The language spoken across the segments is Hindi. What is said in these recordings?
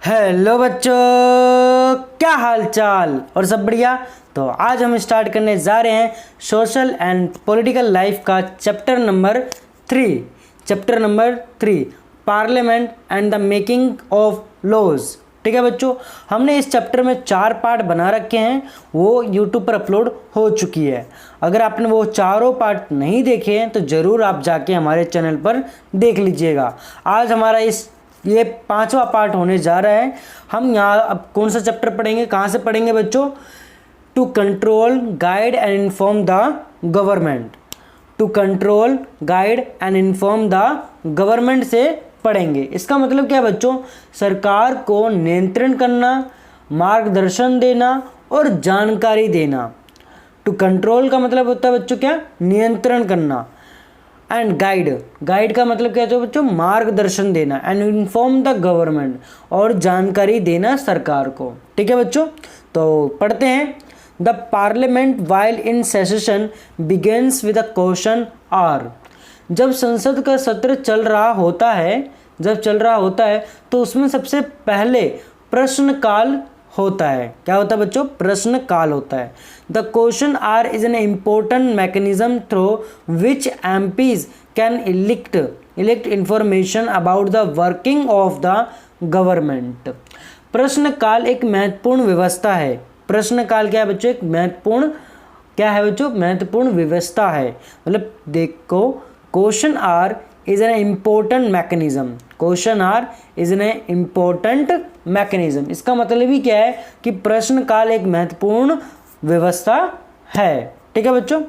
हेलो बच्चों, क्या हाल चाल और सब बढ़िया। तो आज हम स्टार्ट करने जा रहे हैं सोशल एंड पॉलिटिकल लाइफ का chapter number 3 parliament and the making of laws. ठीक है बच्चों, हमने इस चैप्टर में 4 पार्ट बना रखे हैं, वो यूट्यूब पर अपलोड हो चुकी है। अगर आपने वो चारों पार्ट नहीं देखे हैं तो ज़रूर आप जाके हमारे चैनल पर देख लीजिएगा। आज हमारा ये 5वां पार्ट होने जा रहा है। हम यहाँ अब कौन सा चैप्टर पढ़ेंगे, कहाँ से पढ़ेंगे बच्चों? To control guide and inform the government. To control guide and inform the government से पढ़ेंगे। इसका मतलब क्या है बच्चों? सरकार को नियंत्रण करना, मार्गदर्शन देना और जानकारी देना। टू कंट्रोल का मतलब होता है बच्चों क्या? नियंत्रण करना। एंड गाइड का मतलब क्या है बच्चों? मार्गदर्शन देना। एंड इन्फॉर्म द गवर्नमेंट, और जानकारी देना सरकार को। ठीक है बच्चों, तो पढ़ते हैं। The parliament while in session begins with a question hour. जब संसद का सत्र चल रहा होता है तो उसमें सबसे पहले प्रश्नकाल होता है। क्या होता है बच्चों? प्रश्न काल होता है। The question hour is an important mechanism through which MPs can elect information about the working of the government. प्रश्न काल एक महत्वपूर्ण व्यवस्था है। प्रश्न काल क्या है बच्चों? एक महत्वपूर्ण क्या है बच्चों? महत्वपूर्ण व्यवस्था है। मतलब देखो, question hour is an important mechanism. Question hour is an important mechanism. इसका मतलब ही क्या है कि प्रश्न काल एक महत्वपूर्ण व्यवस्था है। ठीक है बच्चों,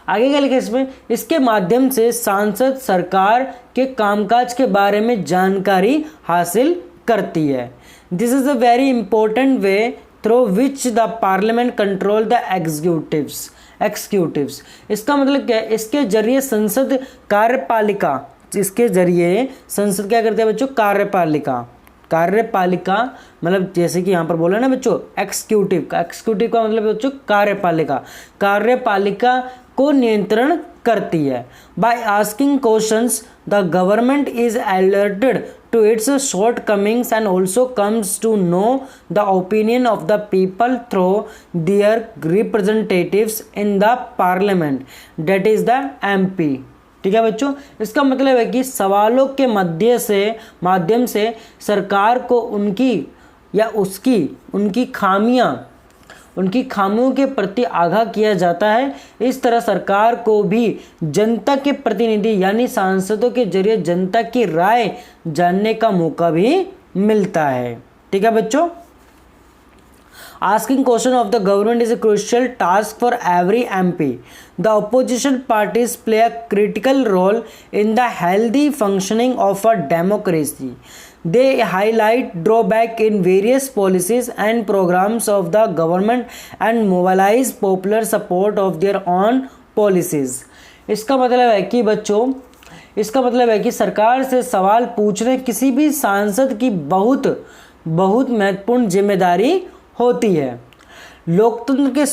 आगे क्या लिखा इसमें? इसके माध्यम से सांसद सरकार के कामकाज के बारे में जानकारी हासिल करती है। This is a very important way through which the parliament control the executives. इसका मतलब क्या है? इसके जरिए संसद क्या करते हैं बच्चों? कार्यपालिका मतलब जैसे कि यहाँ पर बोला ना बच्चों, एक्सिक्यूटिव का मतलब बच्चों कार्यपालिका को नियंत्रण करती है। By asking questions the government is alerted to its shortcomings and also comes to know the opinion of the people through their representatives in the parliament, that is the MP। ठीक है बच्चों, इसका मतलब है कि सवालों के माध्यम से सरकार को उनकी खामियों के प्रति आगाह किया जाता है। इस तरह सरकार को भी जनता के प्रतिनिधि यानी सांसदों के जरिए जनता की राय जानने का मौका भी मिलता है। ठीक है बच्चों, Asking question of the government is a crucial task for every MP. The opposition parties play a critical role in the healthy functioning of a democracy. They highlight drawback in various policies and programs of the government and mobilize popular support of their own policies. इसका मतलब है कि बच्चों, सरकार से सवाल पूछने किसी भी सांसद की बहुत महत्वपूर्ण जिम्मेदारी होती है। लोकतंत्र के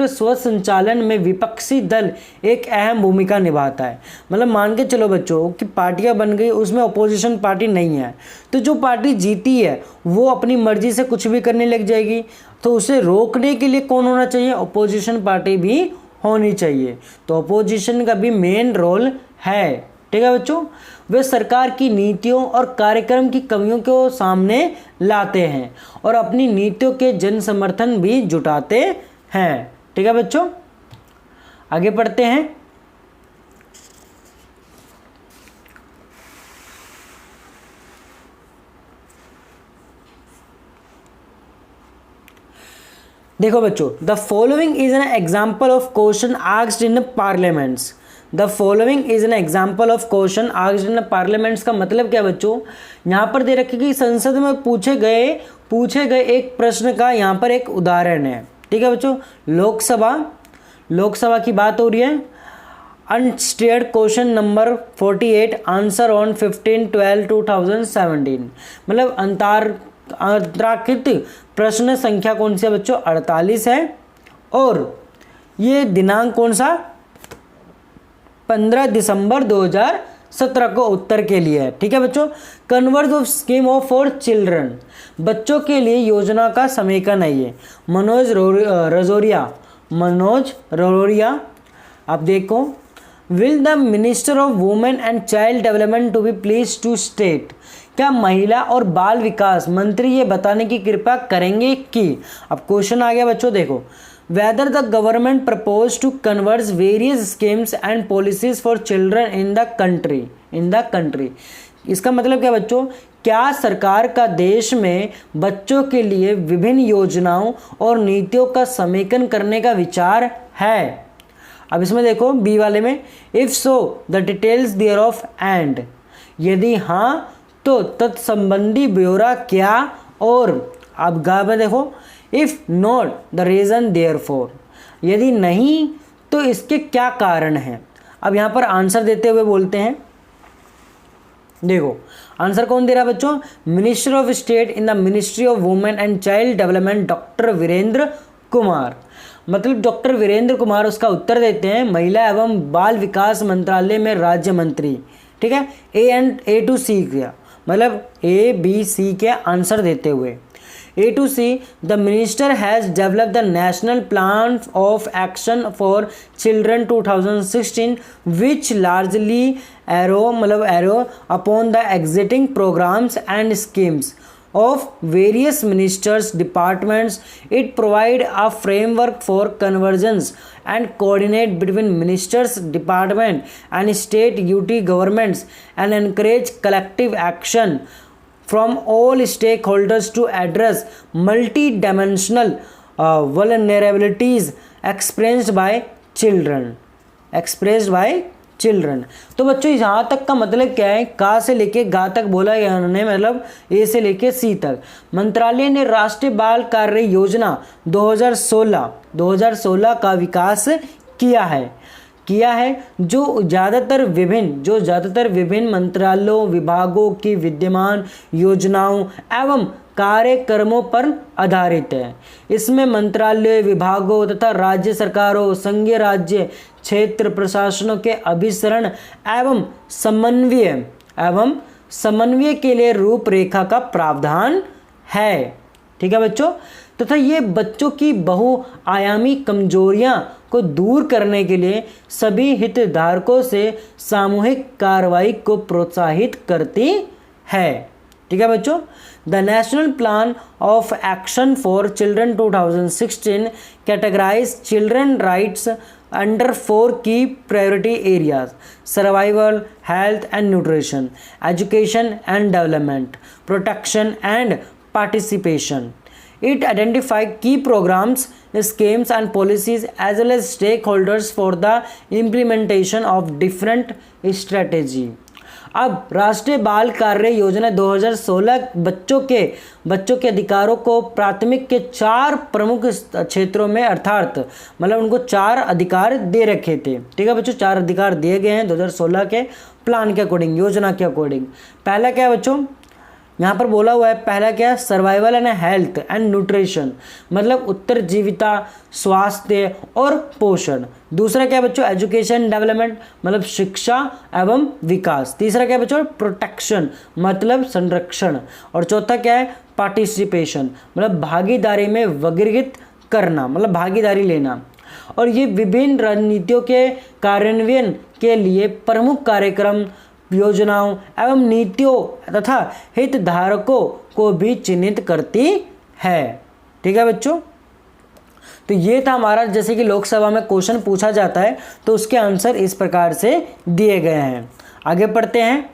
स्वस्थ संचालन में विपक्षी दल एक अहम भूमिका निभाता है। मतलब मान के चलो बच्चों कि पार्टियां बन गई, उसमें अपोजिशन पार्टी नहीं है, तो जो पार्टी जीती है वो अपनी मर्जी से कुछ भी करने लग जाएगी। तो उसे रोकने के लिए कौन होना चाहिए? अपोजिशन पार्टी भी होनी चाहिए। तो अपोजिशन का भी मेन रोल है। ठीक है बच्चों, वे सरकार की नीतियों और कार्यक्रम की कमियों को सामने लाते हैं और अपनी नीतियों के जन समर्थन भी जुटाते हैं। ठीक है बच्चों, आगे पढ़ते हैं। देखो बच्चों, the following is an example of question asked in parliaments. The following is an example of question asked in parliaments का मतलब क्या बच्चों? यहाँ पर दे रखे कि संसद में पूछे गए एक प्रश्न का यहाँ पर एक उदाहरण है। ठीक है बच्चों, लोकसभा की बात हो रही है। Unstated question number 48 answer on 15/12/2017। मतलब अंतराकृत प्रश्न संख्या कौन सी है बच्चों? 48 है। और ये दिनांक कौन सा? 15 दिसंबर 17 को उत्तर के लिए है। ठीक है बच्चों। Converse of scheme of for children, बच्चों के लिए योजना का समेकन है ये। मनोज रजौरिया। आप देखो, will the minister of women and child development to be please to state, क्या महिला और बाल विकास मंत्री ये बताने की कृपा करेंगे कि, अब क्वेश्चन आ गया बच्चों, देखो, whether the government proposed to converge various schemes and policies for children in the country। इसका मतलब क्या बच्चों, क्या सरकार का देश में बच्चों के लिए विभिन्न योजनाओं और नीतियों का समेकन करने का विचार है। अब इसमें देखो बी वाले में, if so the details thereof and, यदि हाँ तो तत्संबंधी ब्यौरा क्या, और अब गा में देखो, if not the reason therefor, यदि नहीं तो इसके क्या कारण हैं। अब यहाँ पर आंसर देते हुए बोलते हैं, देखो आंसर कौन दे रहा है बच्चों, minister of state in the ministry of women and child development doctor Virendra Kumar. मतलब डॉक्टर वीरेंद्र कुमार उसका उत्तर देते हैं, महिला एवं बाल विकास मंत्रालय में राज्य मंत्री। ठीक है, ए टू सी का मतलब ABC के आंसर देते हुए, A to C, the minister has developed the National Plan of Action for Children 2016, which largely arrow upon the existing programs and schemes of various ministers' departments. It provides a framework for convergence and coordinate between ministers' department and state UT governments and encourage collective action from all stakeholders to address multi-dimensional vulnerabilities experienced by children। तो बच्चों यहाँ तक का मतलब क्या है, का से लेके गा तक बोला गया उन्होंने, मतलब ए से लेके सी तक। मंत्रालय ने राष्ट्रीय बाल कार्य योजना 2016 का विकास किया है जो ज़्यादातर विभिन्न मंत्रालयों विभागों की विद्यमान योजनाओं एवं कार्यक्रमों पर आधारित है। इसमें मंत्रालय विभागों तथा राज्य सरकारों, संघीय राज्य क्षेत्र प्रशासनों के अभिसरण एवं समन्वय के लिए रूपरेखा का प्रावधान है। ठीक है बच्चों, तथा ये बच्चों की बहुआयामी कमजोरियां को दूर करने के लिए सभी हितधारकों से सामूहिक कार्रवाई को प्रोत्साहित करती है। ठीक है बच्चों, the national plan of action for children 2016 categorize children rights under 4 key priority areas: survival, health and nutrition, education and development, protection and participation. It identified key programs, schemes and policies as well as stakeholders for the implementation of different strategy। अब राष्ट्रीय बाल कार्य योजना 2016 बच्चों के अधिकारों को प्राथमिक के 4 प्रमुख क्षेत्रों में, अर्थात मतलब उनको 4 अधिकार दे रखे थे। ठीक है बच्चों, 4 अधिकार दिए गए हैं 2016 के प्लान के अकॉर्डिंग, योजना के अकॉर्डिंग। पहला क्या है बच्चों, यहाँ पर बोला हुआ है, पहला क्या है, survival and health and nutrition, मतलब उत्तरजीविता, स्वास्थ्य और पोषण। दूसरा क्या है बच्चों, एजुकेशन डेवलपमेंट, मतलब शिक्षा एवं विकास। तीसरा क्या है बच्चों, प्रोटेक्शन, मतलब संरक्षण। और चौथा क्या है, पार्टिसिपेशन, मतलब भागीदारी में वर्गीकृत करना, मतलब भागीदारी लेना। और ये विभिन्न रणनीतियों के कार्यान्वयन के लिए प्रमुख कार्यक्रम, योजनाओं एवं नीतियों तथा हितधारकों को भी चिन्हित करती है। ठीक है बच्चों, तो ये था हमारा, जैसे कि लोकसभा में क्वेश्चन पूछा जाता है तो उसके आंसर इस प्रकार से दिए गए हैं। आगे पढ़ते हैं।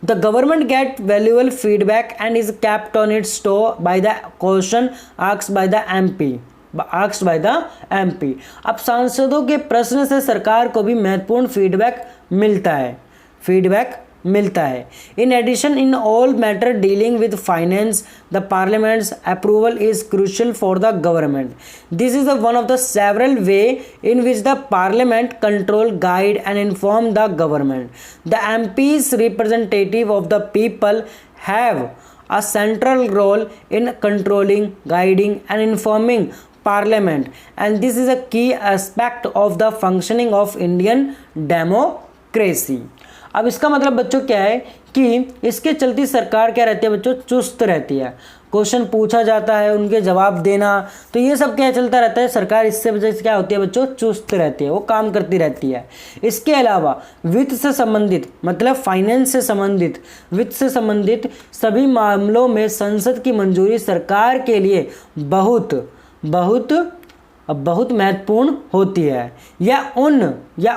The government get valuable feedback and is kept on its toe by the question asked by the MP। अब सांसदों के प्रश्न से सरकार को भी महत्वपूर्ण फीडबैक मिलता है। In addition, in all matter dealing with finance, the parliament's approval is crucial for the government. This is one of the several way in which the parliament control, guide and inform the government. The MPs representative of the people have a central role in controlling, guiding and informing parliament and this is a key aspect of the functioning of Indian democracy. अब इसका मतलब बच्चों क्या है कि इसके चलती सरकार क्या रहती है बच्चों, चुस्त रहती है। क्वेश्चन पूछा जाता है, उनके जवाब देना, तो ये सब क्या चलता रहता है। सरकार इससे वजह से क्या होती है बच्चों, चुस्त रहती है, वो काम करती रहती है। इसके अलावा वित्त से संबंधित मतलब फाइनेंस से संबंधित, वित्त से संबंधित सभी मामलों में संसद की मंजूरी सरकार के लिए बहुत महत्वपूर्ण होती है। या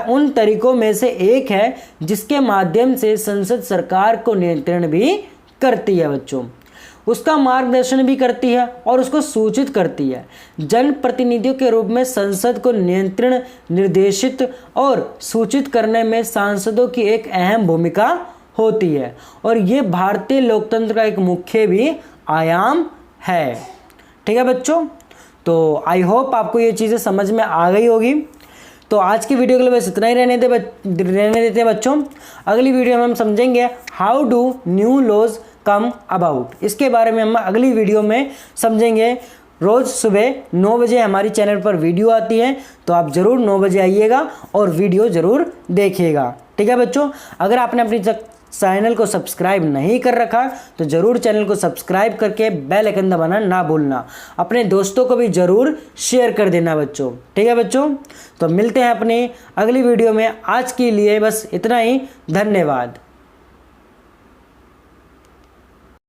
उन तरीकों में से एक है जिसके माध्यम से संसद सरकार को नियंत्रण भी करती है बच्चों, उसका मार्गदर्शन भी करती है और उसको सूचित करती है। जनप्रतिनिधियों के रूप में संसद को नियंत्रण, निर्देशित और सूचित करने में सांसदों की एक अहम भूमिका होती है और ये भारतीय लोकतंत्र का एक मुख्य भी आयाम है। ठीक है बच्चों, तो आई होप आपको ये चीज़ें समझ में आ गई होगी। तो आज की वीडियो के लिए बस इतना ही रहने देते हैं बच्चों। अगली वीडियो में हम समझेंगे how do new laws come about. इसके बारे में हम अगली वीडियो में समझेंगे। रोज़ सुबह 9 बजे हमारी चैनल पर वीडियो आती है, तो आप ज़रूर 9 बजे आइएगा और वीडियो ज़रूर देखिएगा। ठीक है बच्चों, अगर आपने अपनी चैनल को सब्सक्राइब नहीं कर रखा तो ज़रूर चैनल को सब्सक्राइब करके बेल आइकन दबाना ना भूलना। अपने दोस्तों को भी ज़रूर शेयर कर देना बच्चों। ठीक है बच्चों, तो मिलते हैं अपनी अगली वीडियो में। आज के लिए बस इतना ही, धन्यवाद।